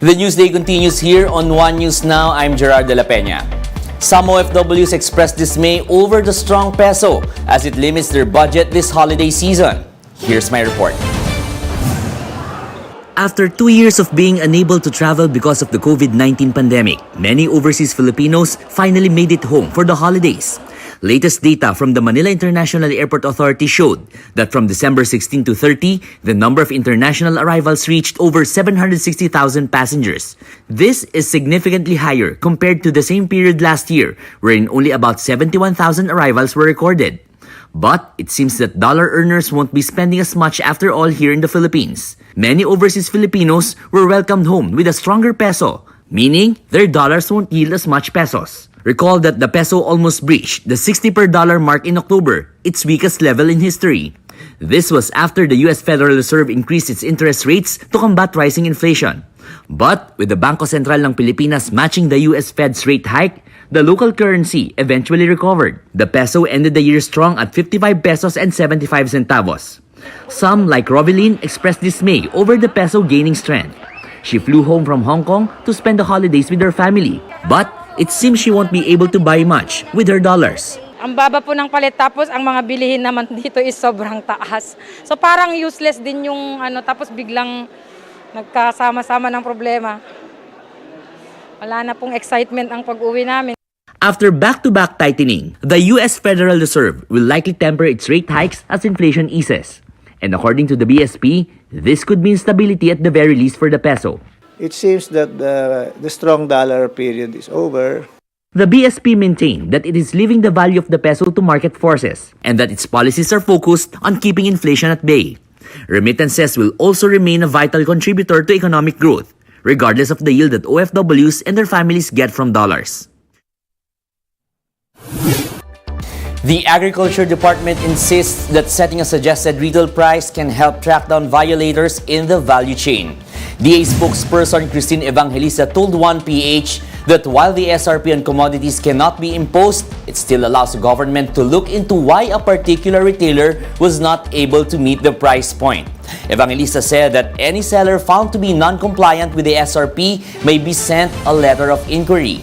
The Newsday continues here on One News Now. I'm Gerard de la Peña. Some OFWs expressed dismay over the strong peso as it limits their budget this holiday season. Here's my report. After 2 years of being unable to travel because of the COVID-19 pandemic, many overseas Filipinos finally made it home for the holidays. Latest data from the Manila International Airport Authority showed that from December 16 to 30, the number of international arrivals reached over 760,000 passengers. This is significantly higher compared to the same period last year, wherein only about 71,000 arrivals were recorded. But it seems that dollar earners won't be spending as much after all here in the Philippines. Many overseas Filipinos were welcomed home with a stronger peso, meaning their dollars won't yield as much pesos. Recall that the peso almost breached the 60 per dollar mark in October, its weakest level in history. This was after the US Federal Reserve increased its interest rates to combat rising inflation. But with the Bangko Sentral ng Pilipinas matching the US Fed's rate hike, the local currency eventually recovered. The peso ended the year strong at 55 pesos and 75 centavos. Some, like Rovelyn, expressed dismay over the peso gaining strength. She flew home from Hong Kong to spend the holidays with her family. But it seems she won't be able to buy much with her dollars. Ang baba po ng palit, tapos ang mga bilihin naman dito is sobrang taas. So parang useless din yung tapos biglang nagkasama-sama ng problema. Wala na pong excitement ang pag-uwi namin. After back-to-back tightening, the US Federal Reserve will likely temper its rate hikes as inflation eases. And according to the BSP, this could mean stability at the very least for the peso. It seems that the strong dollar period is over. The BSP maintained that it is leaving the value of the peso to market forces and that its policies are focused on keeping inflation at bay. Remittances will also remain a vital contributor to economic growth, regardless of the yield that OFWs and their families get from dollars. The Agriculture Department insists that setting a suggested retail price can help track down violators in the value chain. DA spokesperson Christine Evangelista told 1PH that while the SRP on commodities cannot be imposed, it still allows the government to look into why a particular retailer was not able to meet the price point. Evangelista said that any seller found to be non-compliant with the SRP may be sent a letter of inquiry.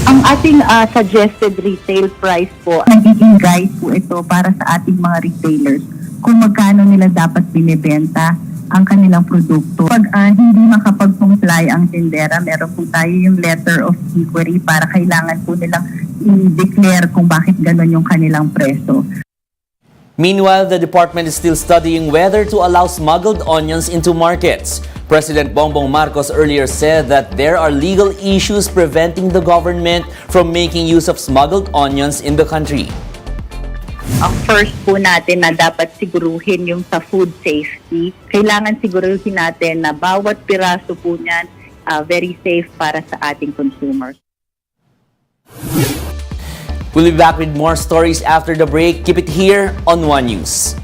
Ang ating suggested retail price po, nagiging guide po ito para sa ating mga retailers kung magkano nila dapat binibenta ang kanilang produkto. Pag hindi makapag-comply ang tindera, meron po tayo yung letter of inquiry para kailangan po nilang i-declare kung bakit gano'n yung kanilang preso. Meanwhile, the department is still studying whether to allow smuggled onions into markets. President Bongbong Marcos earlier said that there are legal issues preventing the government from making use of smuggled onions in the country. Ang first po natin na dapat siguruhin yung sa food safety. Kailangan siguruhin natin na bawat piraso po niyan very safe para sa ating consumers. We'll be back with more stories after the break. Keep it here on One News.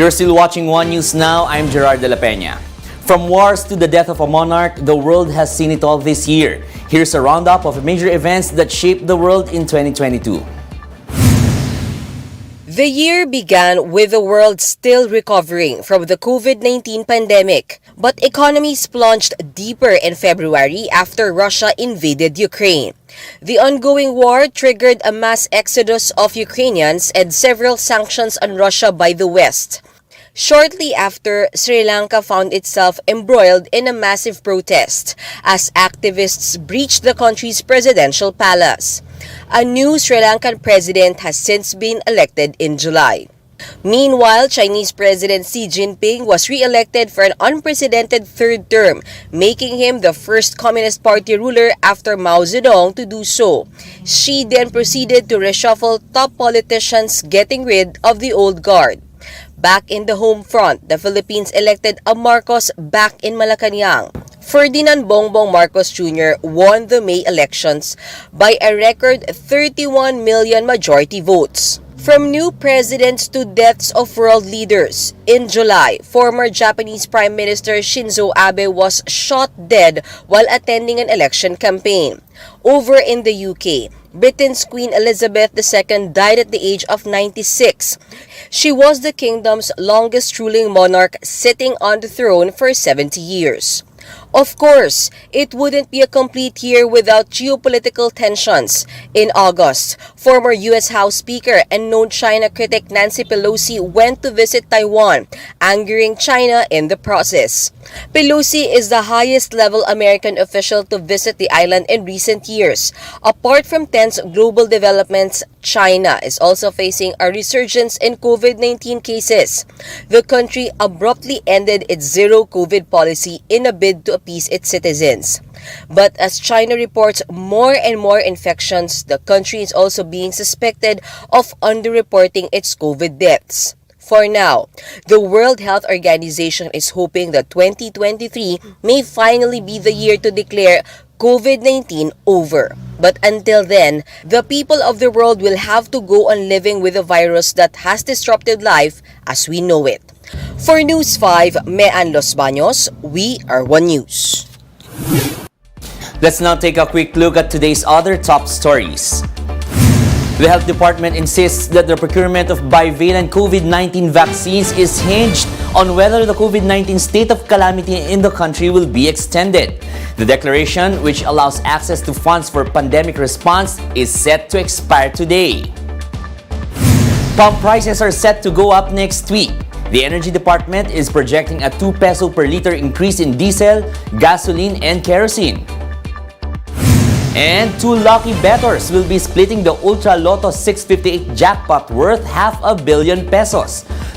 You're still watching One News Now. I'm Gerard de la Peña. From wars to the death of a monarch, the world has seen it all this year. Here's a roundup of major events that shaped the world in 2022. The year began with the world still recovering from the COVID-19 pandemic, but economies plunged deeper in February after Russia invaded Ukraine. The ongoing war triggered a mass exodus of Ukrainians and several sanctions on Russia by the West. Shortly after, Sri Lanka found itself embroiled in a massive protest as activists breached the country's presidential palace. A new Sri Lankan president has since been elected in July. Meanwhile, Chinese President Xi Jinping was re-elected for an unprecedented third term, making him the first Communist Party ruler after Mao Zedong to do so. Xi then proceeded to reshuffle top politicians, getting rid of the old guard. Back in the home front, the Philippines elected a Marcos back in Malacanang. Ferdinand Bongbong Marcos Jr. won the May elections by a record 31 million majority votes. From new presidents to deaths of world leaders, in July, former Japanese Prime Minister Shinzo Abe was shot dead while attending an election campaign. Over in the UK, Britain's Queen Elizabeth II died at the age of 96. She was the kingdom's longest ruling monarch, sitting on the throne for 70 years. Of course, it wouldn't be a complete year without geopolitical tensions. In August, former U.S. House Speaker and known China critic Nancy Pelosi went to visit Taiwan, angering China in the process. Pelosi is the highest-level American official to visit the island in recent years. Apart from tense global developments, China is also facing a resurgence in COVID-19 cases. The country abruptly ended its zero-COVID policy in a bid to appease its citizens. But as China reports more and more infections, the country is also being suspected of underreporting its COVID deaths. For now, the World Health Organization is hoping that 2023 may finally be the year to declare COVID-19 over. But until then, the people of the world will have to go on living with a virus that has disrupted life as we know it. For News 5, Mean Los Baños, we are One News. Let's now take a quick look at today's other top stories. The Health Department insists that the procurement of bivalent COVID-19 vaccines is hinged on whether the COVID-19 state of calamity in the country will be extended. The declaration, which allows access to funds for pandemic response, is set to expire today. Pump prices are set to go up next week. The Energy Department is projecting a 2 peso per liter increase in diesel, gasoline, and kerosene. And 2 lucky bettors will be splitting the Ultra Lotto 658 jackpot worth ₱500 million.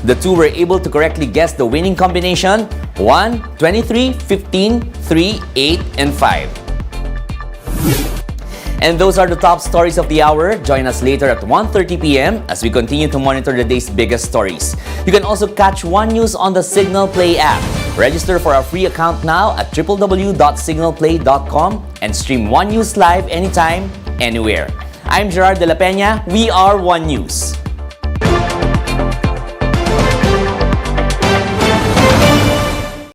The two were able to correctly guess the winning combination 1, 23, 15, 3, 8, and 5. And those are the top stories of the hour. Join us later at 1:30 p.m. as we continue to monitor the day's biggest stories. You can also catch One News on the Signal Play app. Register for a free account now at www.signalplay.com and stream One News live anytime, anywhere. I'm Gerard de la Peña. We are One News.